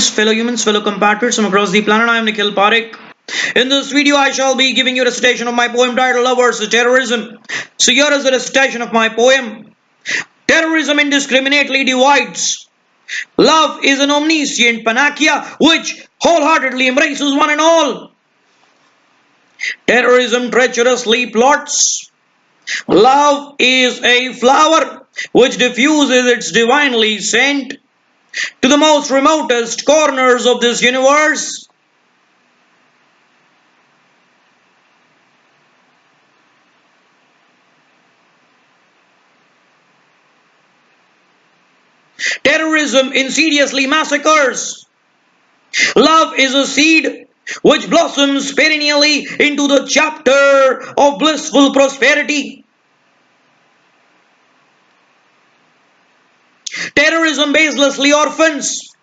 Fellow humans, fellow compatriots from across the planet, I am Nikhil Parekh. In this video, I shall be giving you a recitation of my poem titled Love vs. Terrorism. So here is a recitation of my poem. Terrorism indiscriminately divides. Love is an omniscient panacea which wholeheartedly embraces one and all. Terrorism treacherously plots. Love is a flower which diffuses its divinely scent to the most remotest corners of this universe. Terrorism insidiously massacres. Love is a seed which blossoms perennially into the chapter of blissful prosperity. Terrorism baselessly orphans.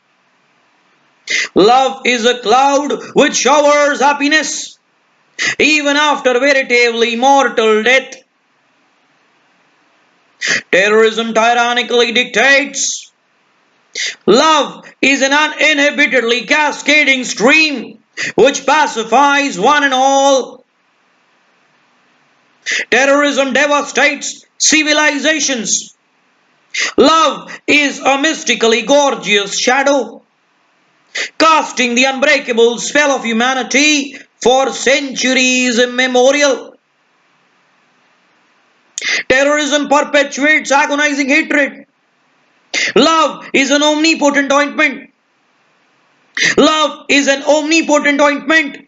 Love is a cloud which showers happiness even after veritably mortal death. Terrorism tyrannically dictates. Love is an uninhibitedly cascading stream which pacifies one and all. Terrorism devastates civilizations. Love is a mystically gorgeous shadow, casting the unbreakable spell of humanity for centuries immemorial. Terrorism perpetuates agonizing hatred. Love is an omnipotent ointment. Love is an omnipotent ointment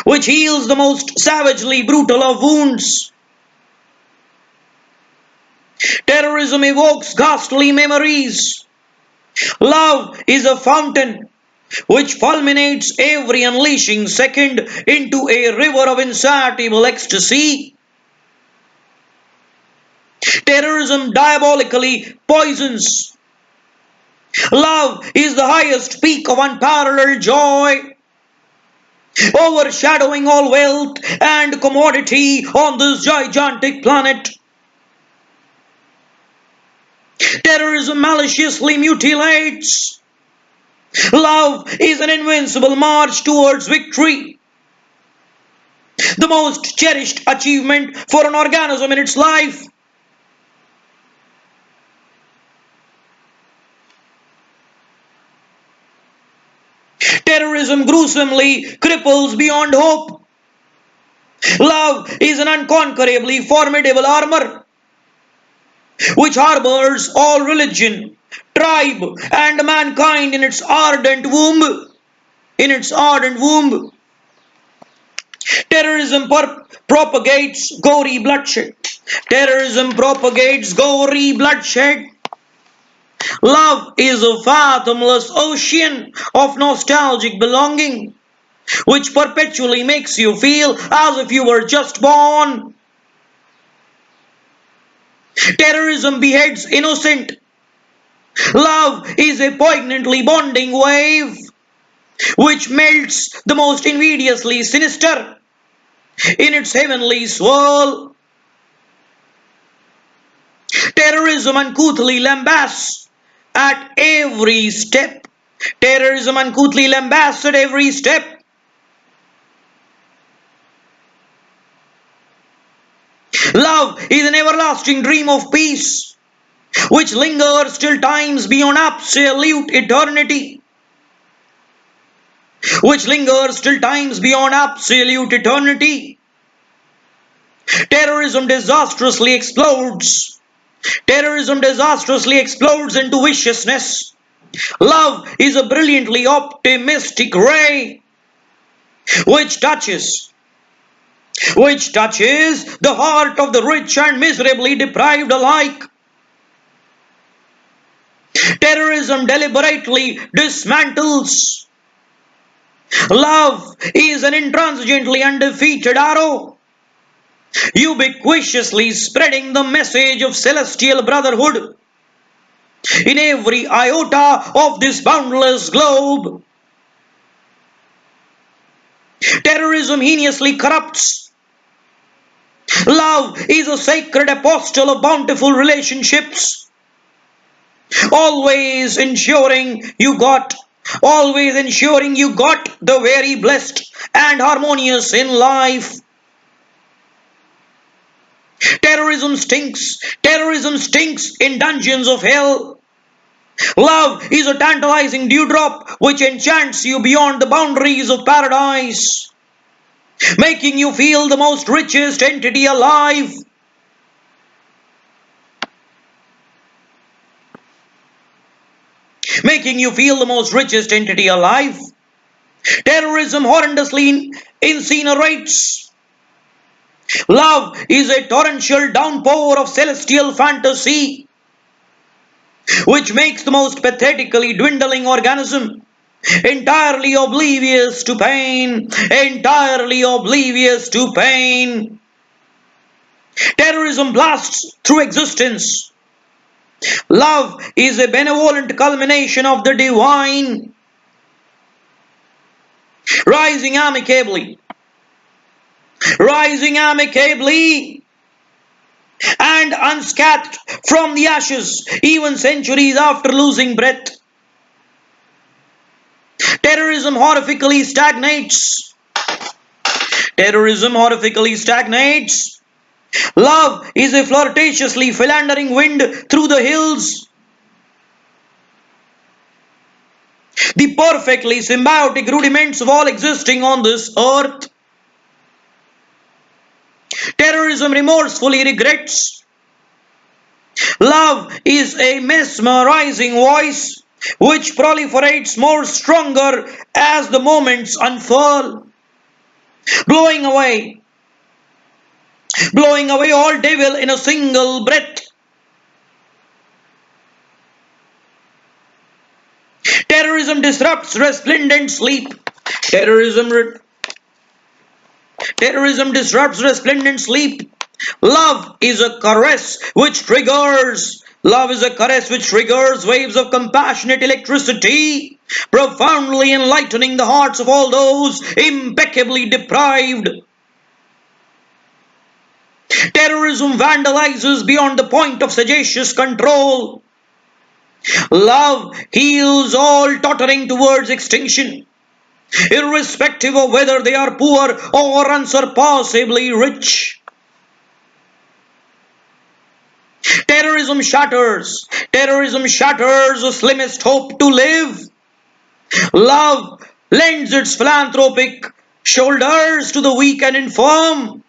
which heals the most savagely brutal of wounds. Terrorism evokes ghastly memories. Love is a fountain which fulminates every unleashing second into a river of insatiable ecstasy. Terrorism diabolically poisons. Love is the highest peak of unparalleled joy, overshadowing all wealth and commodity on this gigantic planet. Terrorism maliciously mutilates. Love is an invincible march towards victory, the most cherished achievement for an organism in its life. Terrorism gruesomely cripples beyond hope. Love is an unconquerably formidable armor which harbors all religion, tribe, and mankind in its ardent womb. Terrorism propagates gory bloodshed. Terrorism propagates gory bloodshed. Love is a fathomless ocean of nostalgic belonging, which perpetually makes you feel as if you were just born. Terrorism beheads innocent. Love is a poignantly bonding wave, which melts the most invidiously sinister in its heavenly swirl. Terrorism uncouthly lambasts at every step. Terrorism uncouthly lambasts at every step. Love is an everlasting dream of peace, which lingers till times beyond absolute eternity. Which lingers till times beyond absolute eternity. Terrorism disastrously explodes. Terrorism disastrously explodes into viciousness. Love is a brilliantly optimistic ray which touches the heart of the rich and miserably deprived alike. Terrorism deliberately dismantles. Love is an intransigently undefeated arrow, ubiquitously spreading the message of celestial brotherhood in every iota of this boundless globe. Terrorism heinously corrupts. Love is a sacred apostle of bountiful relationships, always ensuring you got always ensuring you got the very blessed and harmonious in life. Terrorism stinks in dungeons of hell. Love is a tantalizing dewdrop which enchants you beyond the boundaries of paradise, making you feel the most richest entity alive. Making you feel the most richest entity alive. Terrorism horrendously incinerates. Love is a torrential downpour of celestial fantasy, which makes the most pathetically dwindling organism entirely oblivious to pain, entirely oblivious to pain. Terrorism blasts through existence. Love is a benevolent culmination of the divine, rising amicably, and unscathed from the ashes, even centuries after losing breath. Terrorism horrifically stagnates. Terrorism horrifically stagnates. Love is a flirtatiously philandering wind through the hills. The perfectly symbiotic rudiments of all existing on this earth. Terrorism remorsefully regrets. Love is a mesmerizing voice which proliferates more stronger as the moments unfurl, blowing away all devil in a single breath. Terrorism disrupts resplendent sleep. Terrorism disrupts resplendent sleep. Love is a caress which triggers. Love is a caress which triggers waves of compassionate electricity, profoundly enlightening the hearts of all those impeccably deprived. Terrorism vandalizes beyond the point of sagacious control. Love heals all tottering towards extinction, irrespective of whether they are poor or unsurpassably rich. Terrorism shatters the slimmest hope to live. Love lends its philanthropic shoulders to the weak and infirm,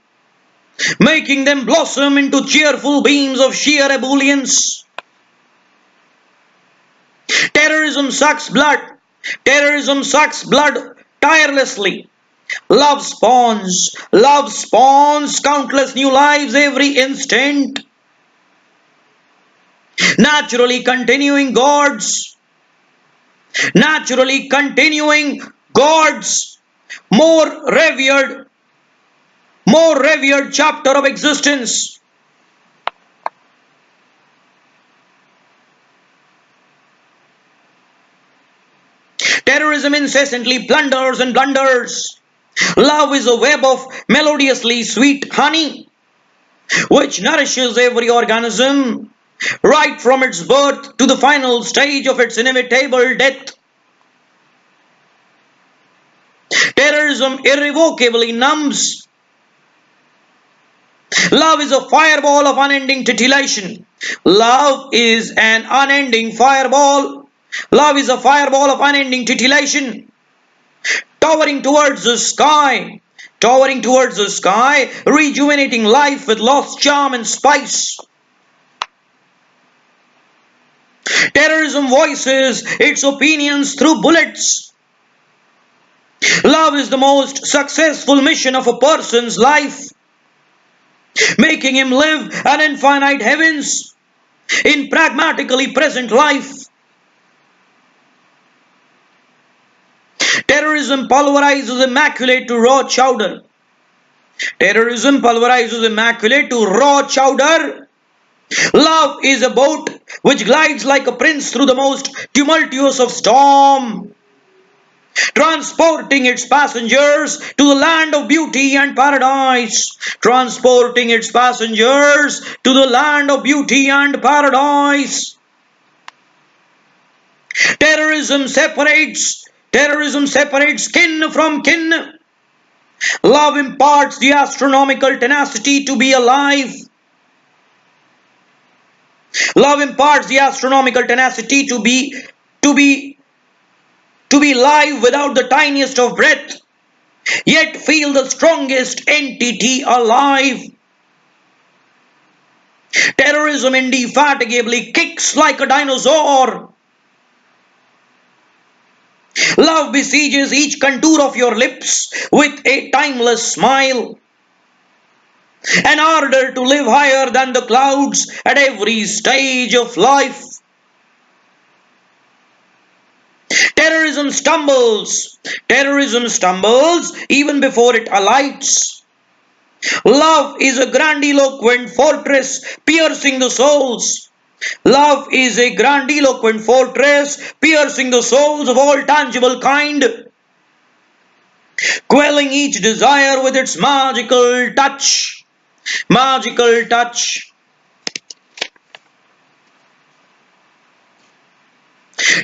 making them blossom into cheerful beams of sheer ebullience. Terrorism sucks blood. Terrorism sucks blood tirelessly. Love spawns countless new lives every instant. Naturally continuing God's more revered chapter of existence. Terrorism incessantly plunders and blunders. Love is a web of melodiously sweet honey, which nourishes every organism, right from its birth to the final stage of its inevitable death. Terrorism irrevocably numbs. Love is a fireball of unending titillation. Love is an unending fireball. Love is a fireball of unending titillation, towering towards the sky, rejuvenating life with lost charm and spice. Terrorism voices its opinions through bullets. Love is the most successful mission of a person's life, making him live an infinite heavens in pragmatically present life. Terrorism pulverizes immaculate to raw chowder. Terrorism pulverizes immaculate to raw chowder. Love is a boat which glides like a prince through the most tumultuous of storm, transporting its passengers to the land of beauty and paradise. Transporting its passengers to the land of beauty and paradise. Terrorism separates kin from kin. Love imparts the astronomical tenacity to be alive. Love imparts the astronomical tenacity to be to be live without the tiniest of breath, yet feel the strongest entity alive. Terrorism indefatigably kicks like a dinosaur. Love besieges each contour of your lips with a timeless smile. An ardor to live higher than the clouds at every stage of life. Terrorism stumbles. Terrorism stumbles even before it alights. Love is a grandiloquent fortress piercing the souls. Love is a grandiloquent fortress piercing the souls of all tangible kind, quelling each desire with its magical touch. Magical touch.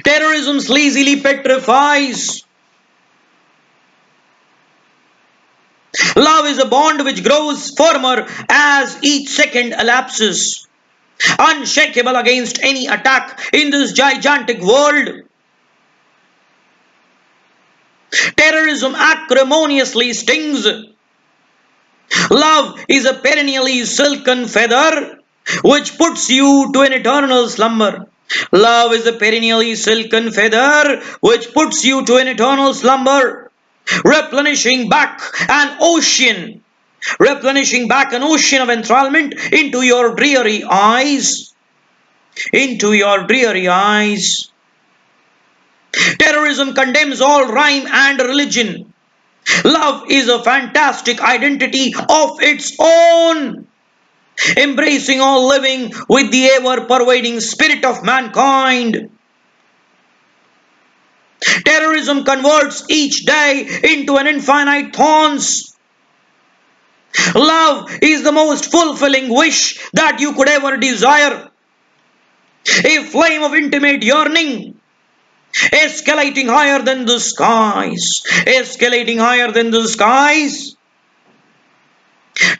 Terrorism sleazily petrifies. Love is a bond which grows firmer as each second elapses, unshakable against any attack in this gigantic world. Terrorism acrimoniously stings. Love is a perennially silken feather which puts you to an eternal slumber. Love is a perennially silken feather which puts you to an eternal slumber, replenishing back an ocean, replenishing back an ocean of enthrallment into your dreary eyes. Into your dreary eyes. Terrorism condemns all rhyme and religion. Love is a fantastic identity of its own, embracing all living with the ever-pervading spirit of mankind. Terrorism converts each day into an infinite thorns. Love is the most fulfilling wish that you could ever desire. A flame of intimate yearning, escalating higher than the skies, escalating higher than the skies.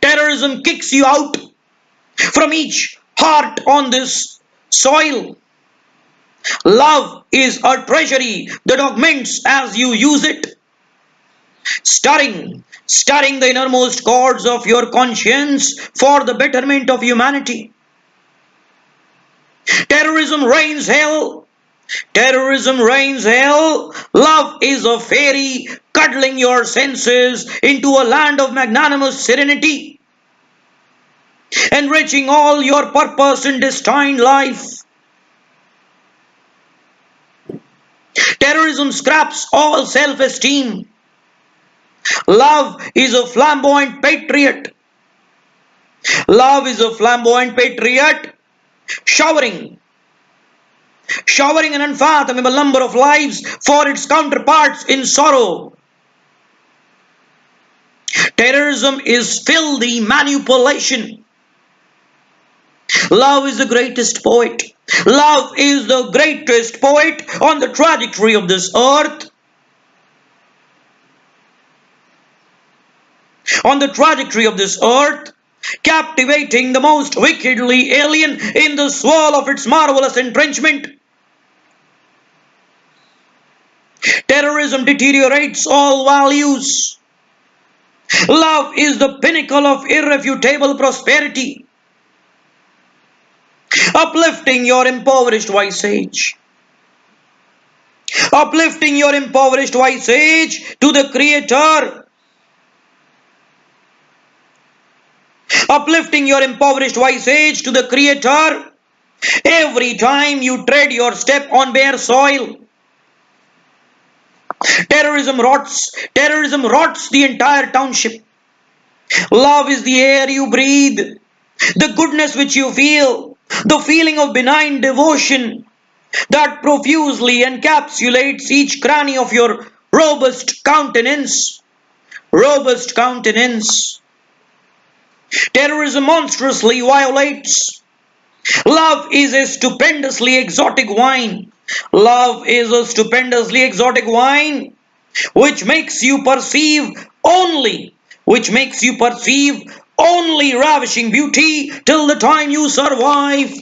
Terrorism kicks you out from each heart on this soil. Love is a treasury that augments as you use it, stirring the innermost chords of your conscience for the betterment of humanity. Terrorism reigns hell. Terrorism reigns hell. Love is a fairy cuddling your senses into a land of magnanimous serenity, enriching all your purpose in destined life. Terrorism scraps all self-esteem. Love is a flamboyant patriot. Love is a flamboyant patriot, showering an unfathomable number of lives for its counterparts in sorrow. Terrorism is filthy manipulation. Love is the greatest poet. Love is the greatest poet on the trajectory of this earth. On the trajectory of this earth, captivating the most wickedly alien in the swirl of its marvelous entrenchment. Terrorism deteriorates all values. Love is the pinnacle of irrefutable prosperity, uplifting your impoverished wise age. Uplifting your impoverished wise age to the Creator. Uplifting your impoverished wise age to the Creator every time you tread your step on bare soil. Terrorism rots the entire township. Love is the air you breathe, the goodness which you feel, the feeling of benign devotion that profusely encapsulates each cranny of your robust countenance. Robust countenance. Terrorism monstrously violates. Love is a stupendously exotic wine. Love is a stupendously exotic wine which makes you perceive only, which makes you perceive only ravishing beauty till the time you survive.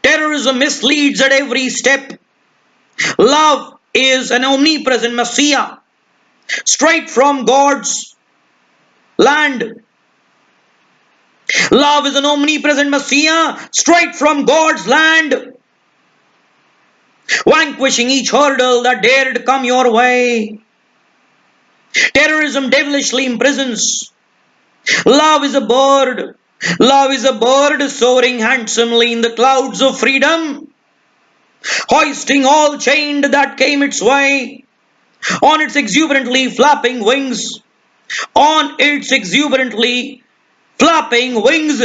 Terrorism misleads at every step. Love is an omnipresent Messiah, straight from God's land. Love is an omnipresent Messiah, straight from God's land, vanquishing each hurdle that dared come your way. Terrorism devilishly imprisons. Love is a bird. Love is a bird soaring handsomely in the clouds of freedom, hoisting all chained that came its way on its exuberantly flapping wings. On its exuberantly flapping wings.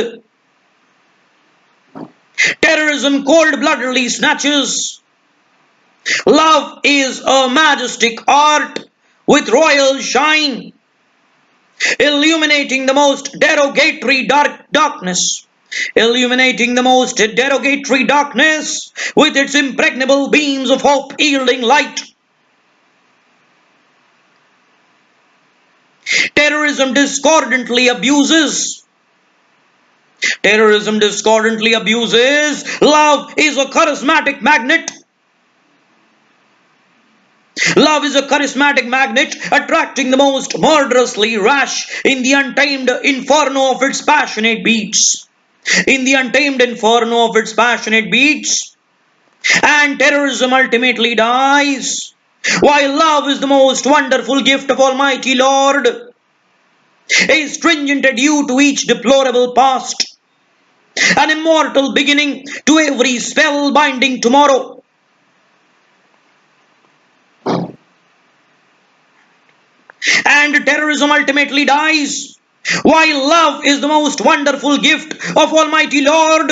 Terrorism cold-bloodedly snatches. Love is a majestic art with royal shine, illuminating the most derogatory darkness, illuminating the most derogatory darkness with its impregnable beams of hope-yielding light. Terrorism discordantly abuses. Terrorism discordantly abuses. Love is a charismatic magnet. Love is a charismatic magnet, attracting the most murderously rash in the untamed inferno of its passionate beats. In the untamed inferno of its passionate beats. And terrorism ultimately dies. While love is the most wonderful gift of Almighty Lord, a stringent adieu to each deplorable past, an immortal beginning to every spell-binding tomorrow. And terrorism ultimately dies, while love is the most wonderful gift of Almighty Lord.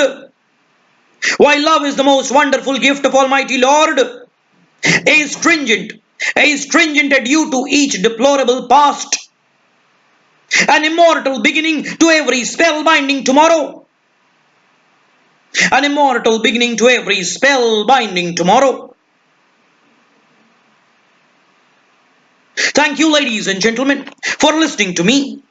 While love is the most wonderful gift of Almighty Lord, a stringent adieu to each deplorable past, an immortal beginning to every spell-binding tomorrow. An immortal beginning to every spell-binding tomorrow. Thank you, ladies and gentlemen, for listening to me.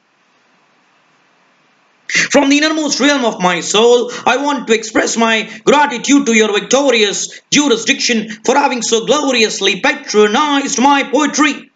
From the innermost realm of my soul, I want to express my gratitude to your victorious jurisdiction for having so gloriously patronized my poetry.